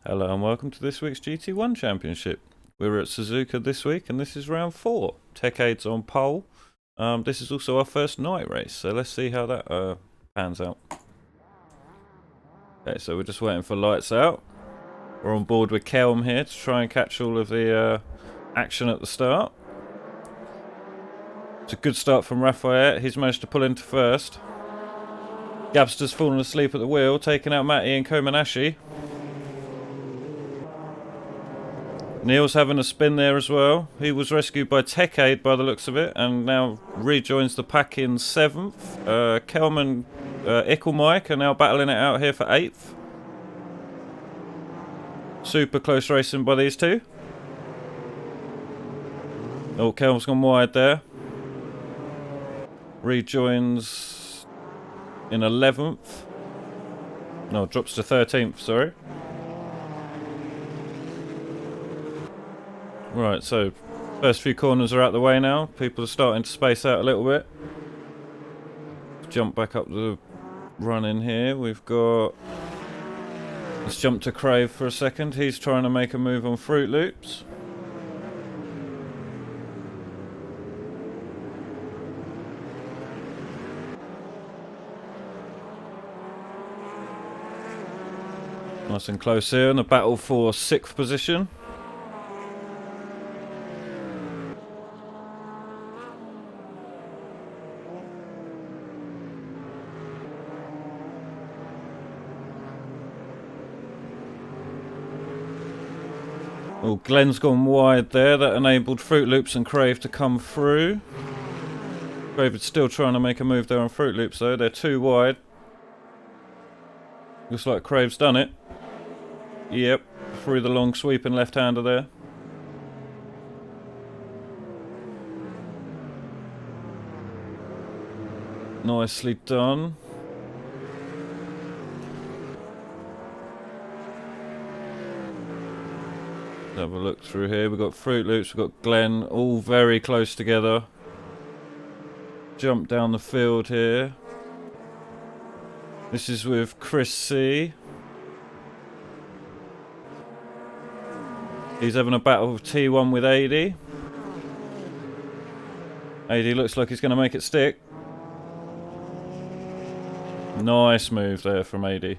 Hello and welcome to this week's GT1 Championship. We're at Suzuka this week and this is round 4. Techade's on pole. This is also our first night race, so let's see how that pans out. Okay, so we're just waiting for lights out. We're on board with Kelm here to try and catch all of the action at the start. It's a good start from Raphael. He's managed to pull into first. Gabster's fallen asleep at the wheel, taking out Matty and Komanashi. Neil's having a spin there as well. He was rescued by Techade by the looks of it and now rejoins the pack in 7th. Kelm and Mike are now battling it out here for 8th. Super close racing by these two. Oh, Kelm's gone wide there. Rejoins in 11th. No, drops to 13th, sorry. Right, so first few corners are out the way now. People are starting to space out a little bit. Jump back up the run in here. We've got... Let's jump to Crave for a second. He's trying to make a move on Fruit Loops. Nice and close here in the battle for 6th position. Oh, Glenn's gone wide there. That enabled Fruit Loops and Crave to come through. Crave is still trying to make a move there on Fruit Loops though. They're too wide. Looks like Crave's done it. Yep, through the long sweeping left-hander there. Nicely done. Have a look through here. We've got Fruit Loops, we've got Glenn, all very close together. Jump down the field here. This is with Chris C. He's having a battle with T1 with AD. AD looks like he's going to make it stick. Nice move there from AD.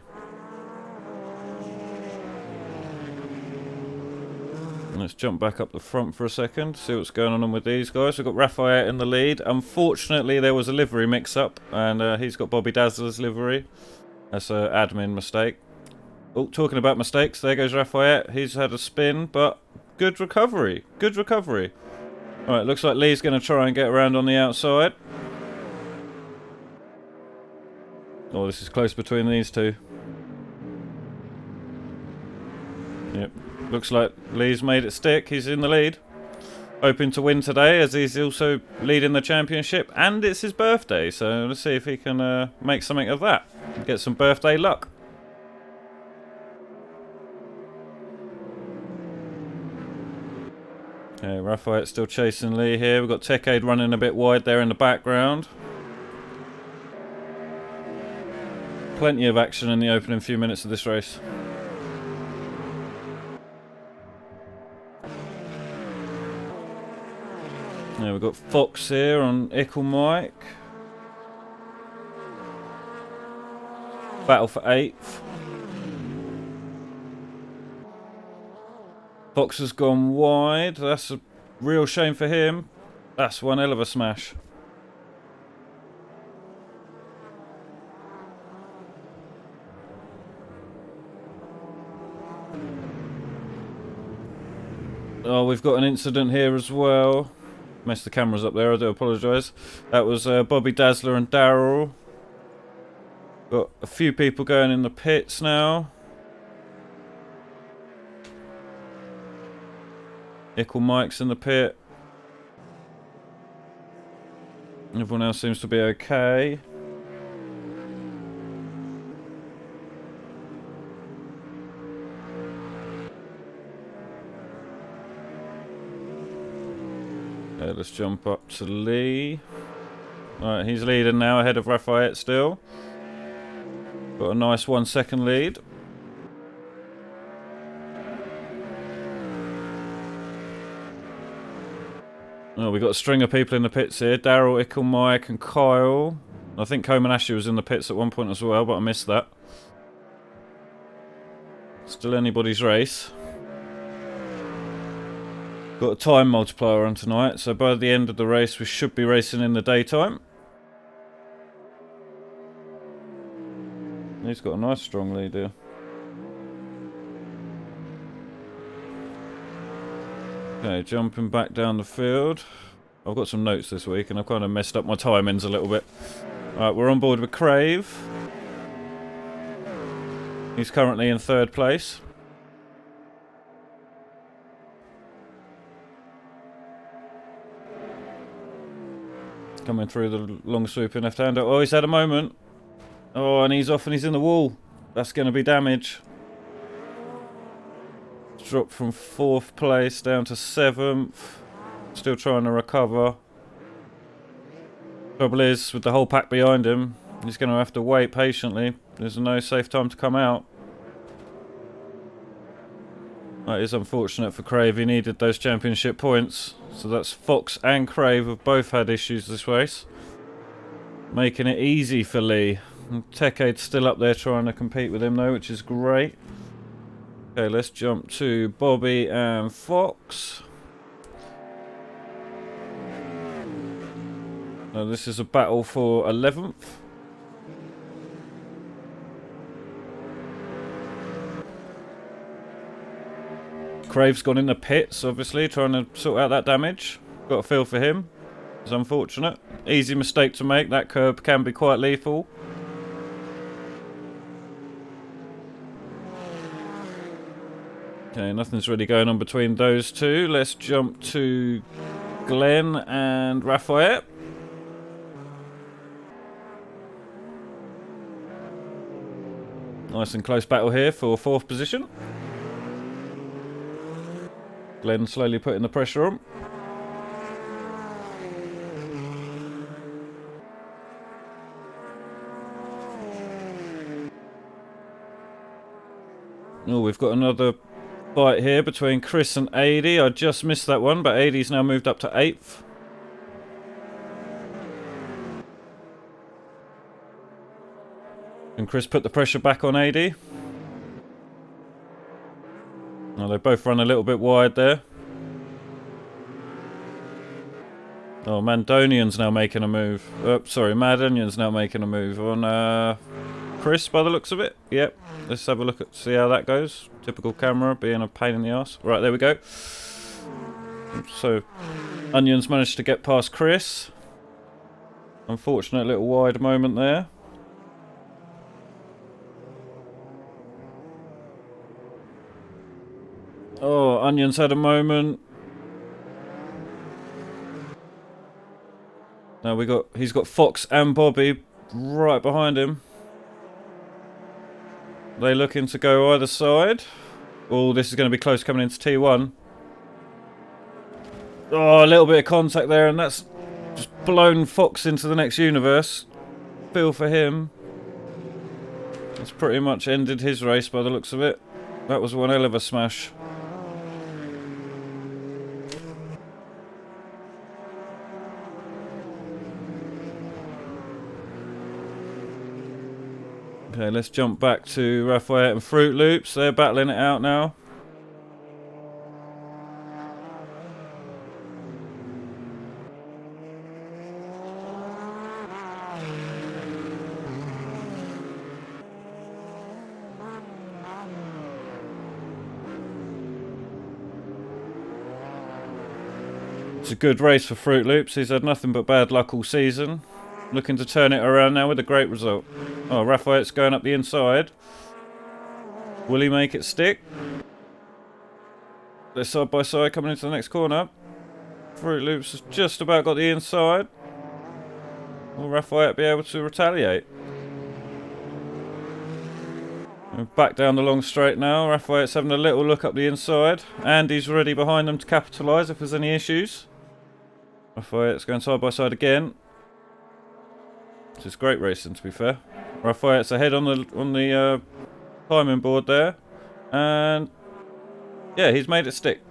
Let's jump back up the front for a second, see what's going on with these guys. We've got Raphael in the lead. Unfortunately, there was a livery mix-up, and he's got Bobby Dazzler's livery. That's an admin mistake. Oh, talking about mistakes, there goes Raphael. He's had a spin, but good recovery. Good recovery. Alright, looks like Lee's going to try and get around on the outside. Oh, this is close between these two. Yep. Looks like Lee's made it stick. He's in the lead. Hoping to win today as he's also leading the championship. And it's his birthday. So let's see if he can make something of that. Get some birthday luck. Okay, Raphael's still chasing Lee here. We've got Techade running a bit wide there in the background. Plenty of action in the opening few minutes of this race. Yeah, we've got Fox here on Mike. Battle for 8th. Fox has gone wide. That's a real shame for him. That's one hell of a smash. Oh, we've got an incident here as well. Messed the cameras up there, I do apologise. That was Bobby Dazzler and Daryl. Got a few people going in the pits now. Mike's in the pit. Everyone else seems to be okay. Let's jump up to Lee. Alright, he's leading now ahead of Raphael still. Got a nice 1 second lead. Oh, we've got a string of people in the pits here. Daryl, Ickle, Mike and Kyle. I think Komanashie was in the pits at one point as well, but I missed that. Still anybody's race. Got a time multiplier on tonight, so by the end of the race we should be racing in the daytime. He's got a nice strong lead here. Okay, jumping back down the field. I've got some notes this week and I've kind of messed up my timings a little bit. Alright, we're on board with Crave. He's currently in 3rd place. Coming through the long swooping left-hander. Oh, he's had a moment. Oh, and he's off and he's in the wall. That's going to be damage. Dropped from 4th place down to 7th. Still trying to recover. Trouble is, with the whole pack behind him, he's going to have to wait patiently. There's no safe time to come out. That is unfortunate for Crave. He needed those championship points. So that's Fox and Crave have both had issues this race. Making it easy for Lee. Techade's still up there trying to compete with him though, which is great. Okay, let's jump to Bobby and Fox. Now this is a battle for 11th. Crave's gone in the pits, obviously, trying to sort out that damage. Got a feel for him. It's unfortunate. Easy mistake to make. That curb can be quite lethal. Okay, nothing's really going on between those two. Let's jump to Glenn and Raphael. Nice and close battle here for 4th position. Glenn slowly putting the pressure on. Oh, we've got another fight here between Chris and Adi. I just missed that one, but Adi's now moved up to 8th. And Chris put the pressure back on Adi. Oh, they both run a little bit wide there. Oh, Mandonian's now making a move. Oh, sorry, Mad Onion's now making a move on Chris by the looks of it. Yep. Let's have a look at see how that goes. Typical camera being a pain in the ass. Right, there we go. So, Onion's managed to get past Chris. Unfortunate little wide moment there. Oh, Onion's had a moment. Now he's got Fox and Bobby right behind him. They looking to go either side. Oh, this is going to be close coming into T1. Oh, a little bit of contact there, and that's just blown Fox into the next universe. Feel for him. That's pretty much ended his race by the looks of it. That was one hell of a smash. Okay, let's jump back to Raphael and Fruit Loops. They're battling it out now. It's a good race for Fruit Loops. He's had nothing but bad luck all season. Looking to turn it around now with a great result. Oh, Raphael's going up the inside. Will he make it stick? They're side by side coming into the next corner. Fruit Loops has just about got the inside. Will Raphael be able to retaliate? And back down the long straight now. Raphael's having a little look up the inside. Andy's ready behind them to capitalise if there's any issues. Raphael's going side by side again. This is great racing, to be fair. Raphael's ahead on the timing board there, and yeah, he's made it stick.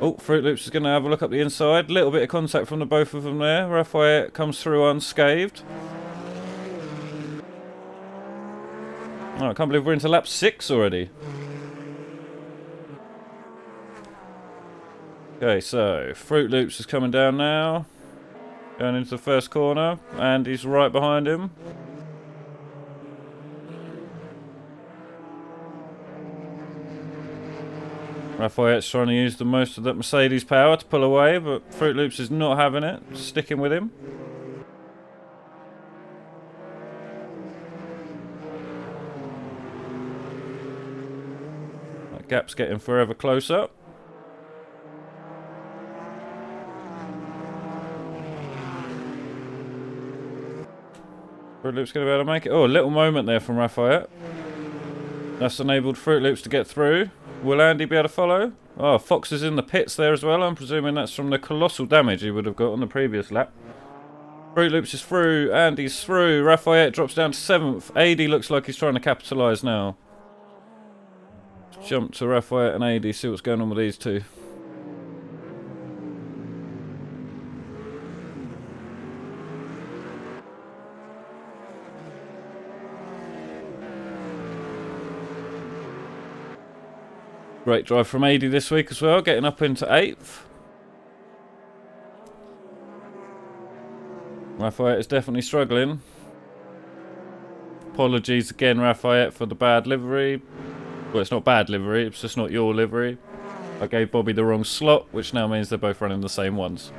Oh, Fruit Loops is going to have a look up the inside. Little bit of contact from the both of them there. Raphael comes through unscathed. Oh, I can't believe we're into lap 6 already. Okay, so Fruit Loops is coming down now. Going into the first corner. Andy's right behind him. Raphael's trying to use the most of that Mercedes power to pull away, but Fruit Loops is not having it. Sticking with him. That gap's getting forever closer. Fruit Loops going to be able to make it. Oh, a little moment there from Raphael. That's enabled Fruit Loops to get through. Will Andy be able to follow? Oh, Fox is in the pits there as well. I'm presuming that's from the colossal damage he would have got on the previous lap. Fruit Loops is through. Andy's through. Raphael drops down to 7th. AD looks like he's trying to capitalise now. Jump to Raphael and AD, see what's going on with these two. Great drive from AD this week as well, getting up into 8th. Raphael is definitely struggling. Apologies again, Raphael, for the bad livery. Well, it's not bad livery, it's just not your livery. I gave Bobby the wrong slot, which now means they're both running the same ones.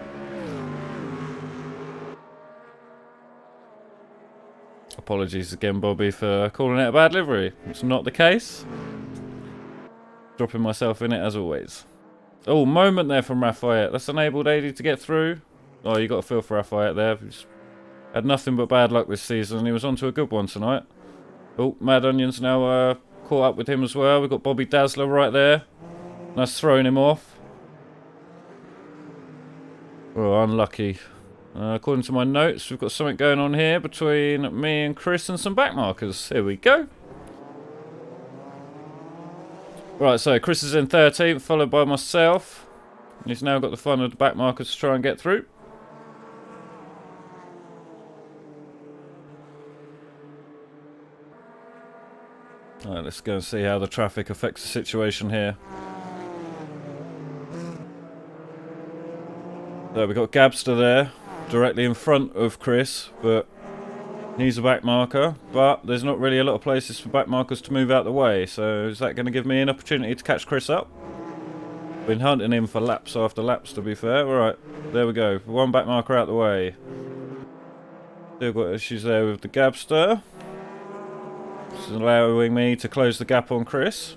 Apologies again, Bobby, for calling it a bad livery. It's not the case. Dropping myself in it as always. Oh, moment there from Raphael. That's enabled AD to get through. Oh, you got a feel for Raphael there. He's had nothing but bad luck this season. He was onto a good one tonight. Oh, Mad Onion's now caught up with him as well. We've got Bobby Dazzler right there. That's throwing him off. Oh, unlucky. According to my notes, we've got something going on here between me and Chris and some back markers. Here we go. Right, so Chris is in 13th, followed by myself. He's now got the fun of the back markers to try and get through. Alright, let's go and see how the traffic affects the situation here. So we've got Gabster there, directly in front of Chris, but he's a back marker, but there's not really a lot of places for back markers to move out the way, so is that going to give me an opportunity to catch Chris up? Been hunting him for laps after laps, to be fair. Alright, there we go. One back marker out the way. Still got issues there with the Gabster. This is allowing me to close the gap on Chris.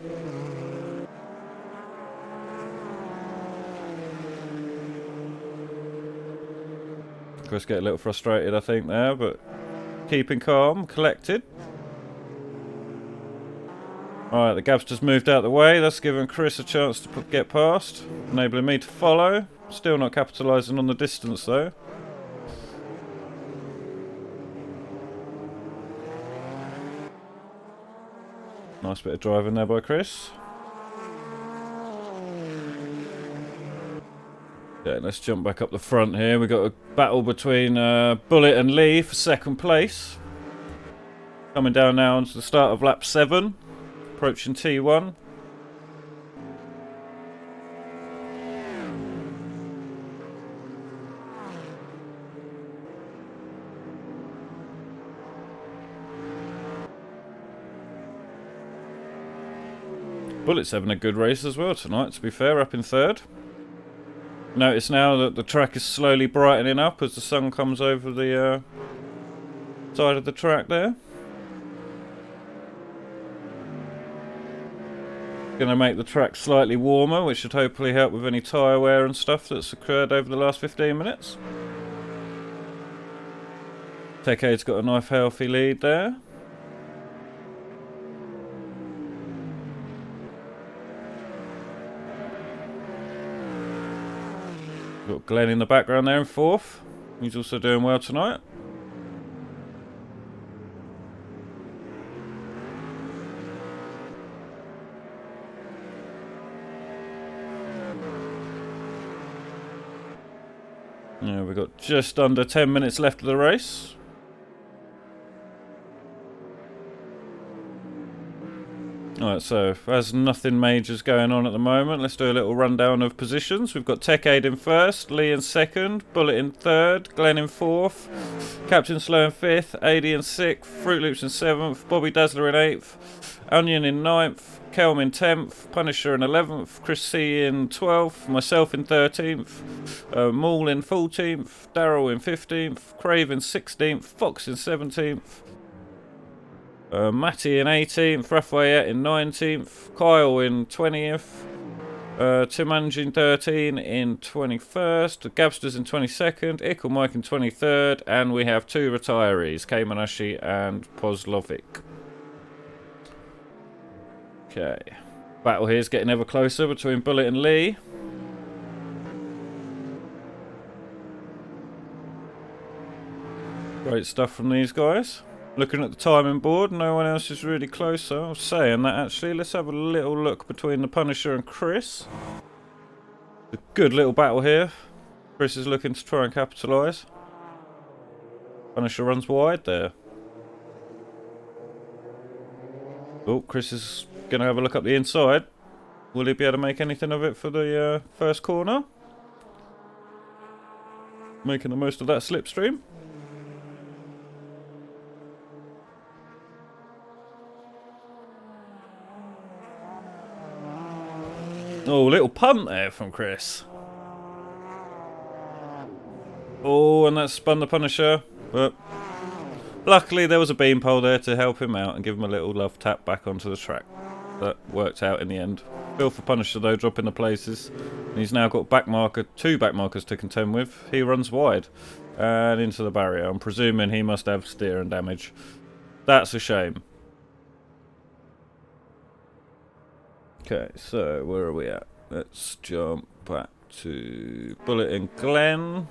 Chris get a little frustrated, I think, there, but keeping calm, collected. Alright, the gap's just moved out the way. That's giving Chris a chance to get past, enabling me to follow. Still not capitalising on the distance, though. Nice bit of driving there by Chris. Yeah, let's jump back up the front here. We've got a battle between Bullet and Lee for second place. Coming down now onto the start of lap 7. Approaching T1. Bullet's having a good race as well tonight, to be fair, up in 3rd. Notice now that the track is slowly brightening up as the sun comes over the side of the track there. Going to make the track slightly warmer, which should hopefully help with any tyre wear and stuff that's occurred over the last 15 minutes. Teke's got a nice healthy lead there. Got Glenn in the background there in 4th. He's also doing well tonight. Yeah, we've got just under 10 minutes left of the race. Alright, so as nothing major's going on at the moment, let's do a little rundown of positions. We've got Tech Aid in first, Lee in second, Bullet in third, Glenn in fourth, Captain Slow in fifth, AD in sixth, Fruit Loops in seventh, Bobby Dazzler in eighth, Onion in ninth, Kelm in 10th, Punisher in 11th, Chris C in 12th, myself in 13th, Maul in 14th, Daryl in 15th, Crave in 16th, Fox in 17th, Matty in 18th, Rafayette in 19th, Kyle in 20th, Timanj in 13 in 21st, Gabsters in 22nd, Ickle Mike in 23rd, and we have two retirees, Keimanashi and Pozlovic. Okay, battle here is getting ever closer between Bullet and Lee. Great stuff from these guys. Looking at the timing board, no one else is really closer. I was saying that actually. Let's have a little look between the Punisher and Chris. A good little battle here. Chris is looking to try and capitalise. Punisher runs wide there. Oh, Chris is going to have a look up the inside. Will he be able to make anything of it for the first corner? Making the most of that slipstream. Oh, little punt there from Chris. Oh, and that spun the Punisher. But luckily there was a beanpole there to help him out and give him a little love tap back onto the track. That worked out in the end. Feel for Punisher though, dropping the places. And he's now got two back markers to contend with. He runs wide and into the barrier. I'm presuming he must have steer and damage. That's a shame. Okay, so where are we at? Let's jump back to Bullet and Glenn.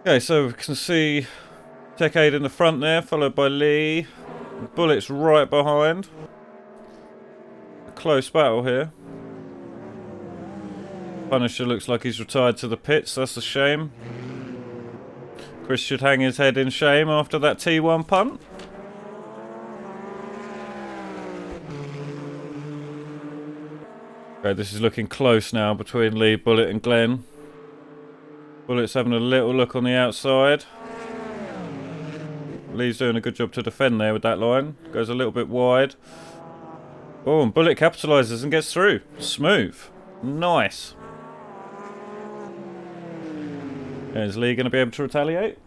Okay, so we can see Tech Aid in the front there, followed by Lee. Bullet's right behind. A close battle here. Punisher looks like he's retired to the pits, that's a shame. Chris should hang his head in shame after that T1 punt. Okay, this is looking close now between Lee, Bullet and Glenn. Bullet's having a little look on the outside. Lee's doing a good job to defend there with that line. Goes a little bit wide. Oh, and Bullet capitalises and gets through. Smooth. Nice. Is Lee going to be able to retaliate?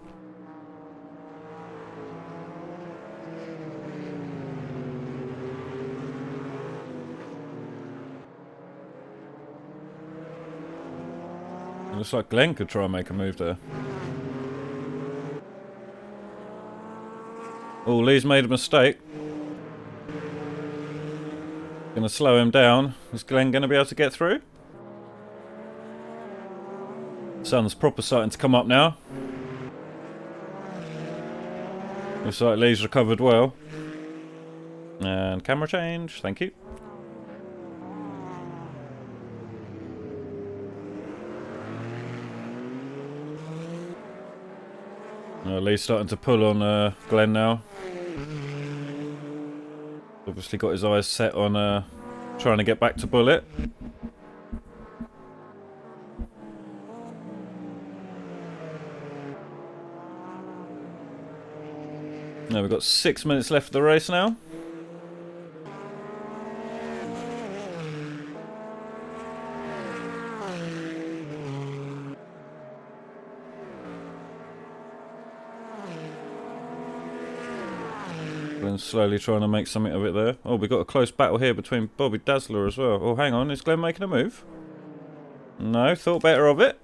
It looks like Glenn could try and make a move there. Oh, Lee's made a mistake. Gonna slow him down. Is Glenn gonna be able to get through? Sun's proper starting to come up now. Looks like Lee's recovered well. And camera change, thank you. Lee's starting to pull on Glenn now. Obviously got his eyes set on trying to get back to Bullet. Now we've got 6 minutes left of the race now. And slowly trying to make something of it there. Oh, we've got a close battle here between Bobby Dazzler as well. Oh, hang on, is Glenn making a move? No, thought better of it.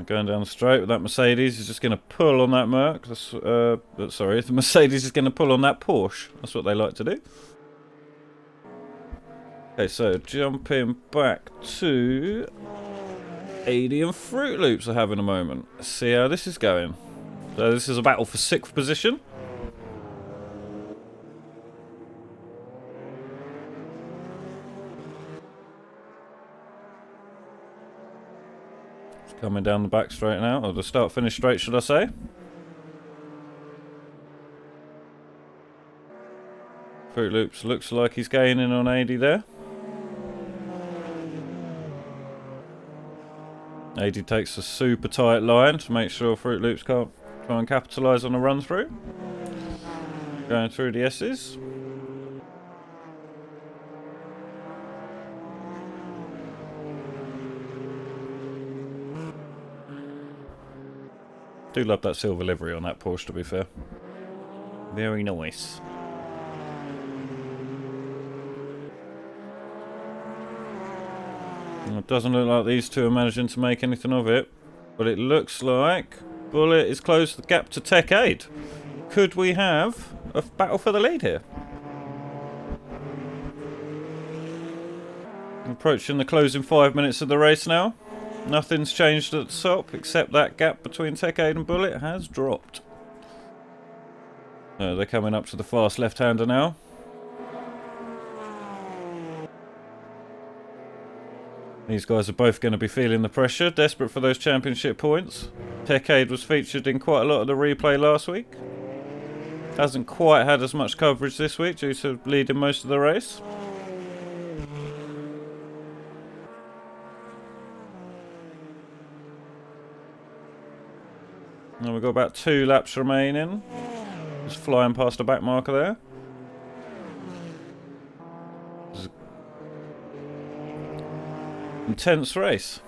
Going down the straight with that Mercedes is just going to pull on that Merc. Sorry, the Mercedes is going to pull on that Porsche. That's what they like to do. Okay, so jumping back to 80 and Fruit Loops are having a moment. Let's see how this is going. So this is a battle for 6th position. It's coming down the back straight now, or the start-finish straight, should I say. Fruit Loops looks like he's gaining on 80 there. 80 takes a super tight line to make sure Fruit Loops can't try and capitalise on a run through. Going through the S's. Do love that silver livery on that Porsche, to be fair. Very nice. It doesn't look like these two are managing to make anything of it, but it looks like Bullet is closed the gap to Tech Aid. Could we have a battle for the lead here? Approaching the closing 5 minutes of the race now. Nothing's changed at the top except that gap between Tech Aid and Bullet has dropped. They're coming up to the fast left-hander now. These guys are both going to be feeling the pressure, desperate for those championship points. Tech Aid was featured in quite a lot of the replay last week. Hasn't quite had as much coverage this week due to leading most of the race. Now we've got about 2 laps remaining. Just flying past the back marker there. Intense race.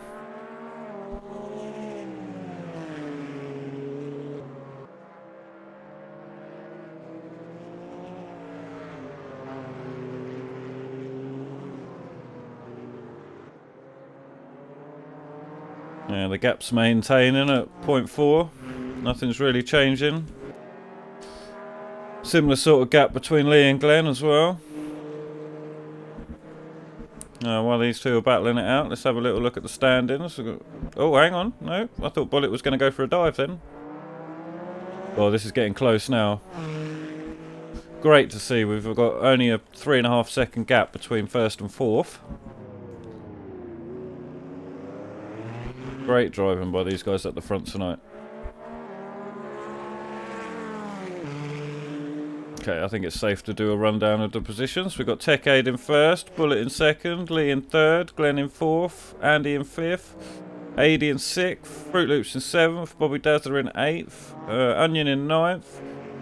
Yeah, the gap's maintaining at 0.4. Nothing's really changing. Similar sort of gap between Lee and Glenn as well. While these two are battling it out, let's have a little look at the standings. Oh, hang on. No, I thought Bullet was going to go for a dive then. Well, this is getting close now. Great to see. We've got only a 3.5 second gap between first and fourth. Great driving by these guys at the front tonight. Okay, I think it's safe to do a rundown of the positions. We've got Tech Aid in first, Bullet in second, Lee in third, Glenn in fourth, Andy in fifth, Adi in sixth, Fruit Loops in seventh, Bobby Dazzler in eighth, Onion in ninth,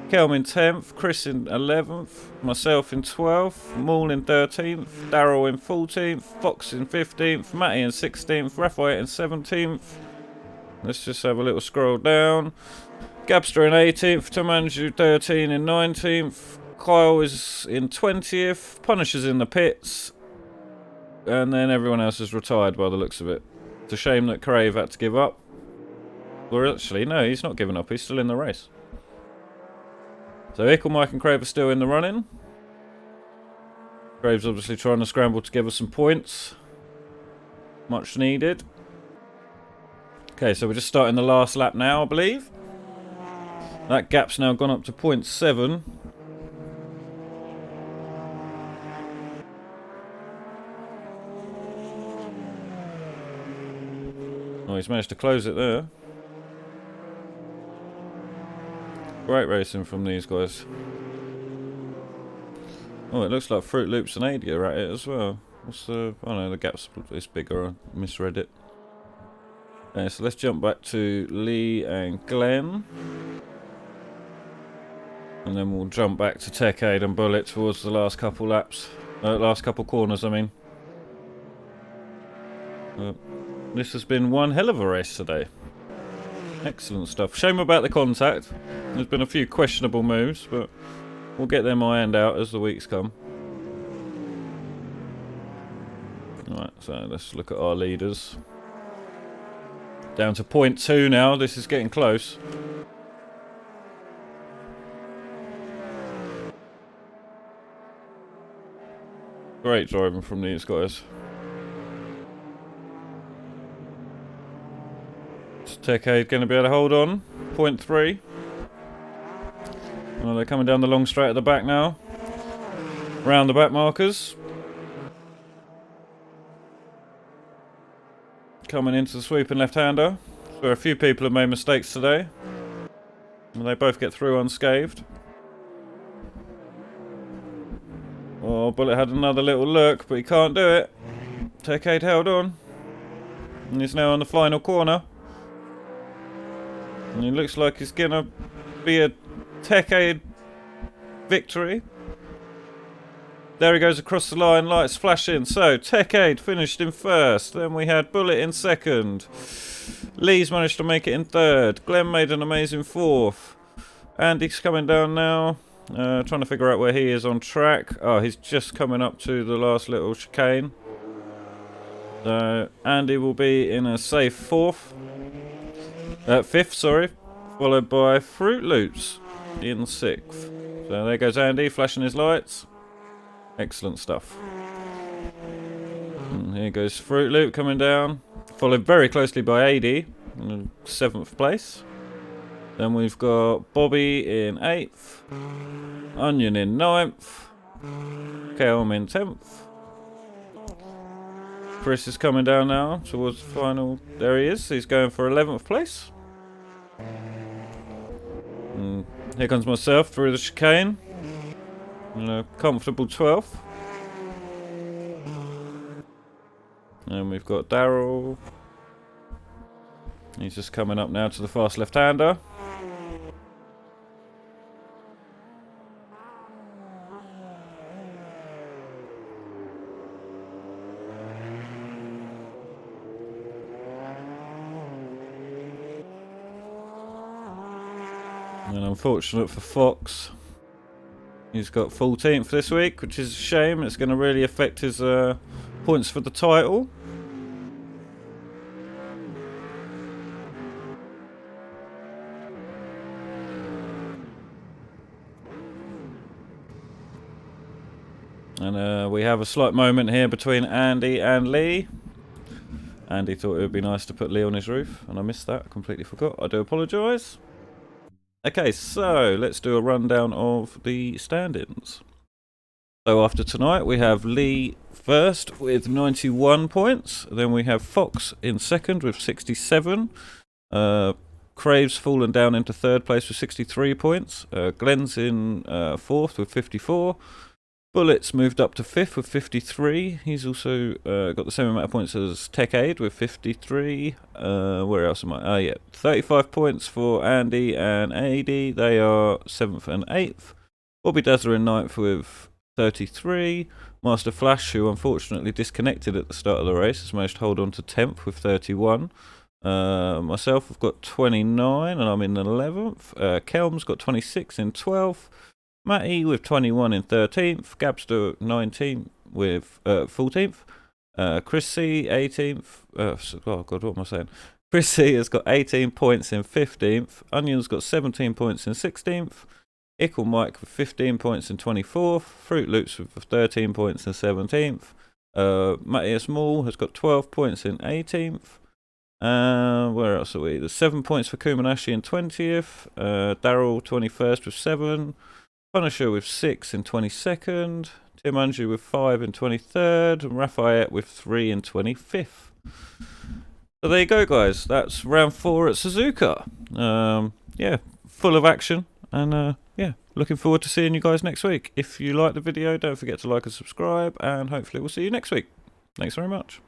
Kelm in 10th, Chris in 11th, myself in 12th, Maul in 13th, Darryl in 14th, Fox in 15th, Matty in 16th, Raphael in 17th. Let's just have a little scroll down. Gabster in 18th, Tamanju 13 in 19th, Kyle is in 20th, Punisher's in the pits, and then everyone else is retired by the looks of it. It's a shame that Crave had to give up. Or actually, no, he's not giving up, he's still in the race. So Ickle, Mike and Crave are still in the running. Crave's obviously trying to scramble together some points. Much needed. Okay, so we're just starting the last lap now, I believe. That gap's now gone up to 0.7. Oh, he's managed to close it there. Great racing from these guys. Oh, it looks like Fruit Loops and Adi are at it as well. What's the... Oh no, the gap's is bigger. I misread it. Okay, so let's jump back to Lee and Glenn. And then we'll jump back to Tech Aid and Bullet towards the last couple laps. Last couple corners, I mean. This has been one hell of a race today. Excellent stuff. Shame about the contact. There's been a few questionable moves, but we'll get them ironed out as the weeks come. Alright, so let's look at our leaders. Down to 0.2 now. This is getting close. Great driving from these guys. Is Tech Aid going to be able to hold on? 0.3. Well, they're coming down the long straight at the back now. Round the back markers. coming into the sweeping left-hander. Where a few people have made mistakes today. And they both get through unscathed. Oh, Bullet had another little look, but he can't do it. Tech-Aid held on. And he's now on the final corner. And he looks like he's gonna be a Tech-Aid victory. There he goes across the line, lights flashing. So, Tech-Aid finished in first. Then we had Bullet in second. Lee's managed to make it in third. Glenn made an amazing fourth. Andy's coming down now. Trying to figure out where he is on track. Oh, he's just coming up to the last little chicane. So, Andy will be in a safe fifth, sorry. Followed by Fruit Loops in sixth. So there goes Andy, flashing his lights. Excellent stuff. And here goes Fruit Loop coming down. Followed very closely by AD in 7th place. Then we've got Bobby in 8th. Onion in 9th. Kelm in 10th. Chris is coming down now towards the final. There he is. He's going for 11th place. And here comes myself through the chicane. In a comfortable 12th. And we've got Daryl. He's just coming up now to the fast left-hander. And unfortunate for Fox, he's got 14th this week, which is a shame. It's going to really affect his points for the title. And we have a slight moment here between Andy and Lee. Andy thought it would be nice to put Lee on his roof, and I missed that. I completely forgot. I do apologise. Okay, so let's do a rundown of the stand-ins. So after tonight, we have Lee first with 91 points. Then we have Fox in second with 67. Crave's fallen down into third place with 63 points. Glenn's in fourth with 54. Bullet's moved up to fifth with 53. He's also got the same amount of points as Tech-Aid with 53. Where else am I? Oh, yeah. 35 points for Andy and AD. They are 7th and 8th. Bobby Dazzler in 9th with 33. Master Flash, who unfortunately disconnected at the start of the race, has managed to hold on to 10th with 31. Myself, I've got 29 and I'm in 11th. Kelm's got 26 in 12th. Matty with 21 in 13th, Gabster 19 with 14th, Chris C 18th, oh god, what am I saying? Chris C has got 18 points in 15th, Onion's got 17 points in 16th, Ickle Mike with 15 points in 24th, Fruit Loops with 13 points in 17th, Matthias Mall has got 12 points in 18th, where else are we? There's 7 points for Kumanashi in 20th, Daryl 21st with 7, Punisher with 6 in 22nd, Tim Andrew with 5 in 23rd, and Rafayette with 3 in 25th. So there you go, guys. That's round 4 at Suzuka. Yeah, full of action, and yeah, looking forward to seeing you guys next week. If you like the video, don't forget to like and subscribe, and hopefully we'll see you next week. Thanks very much.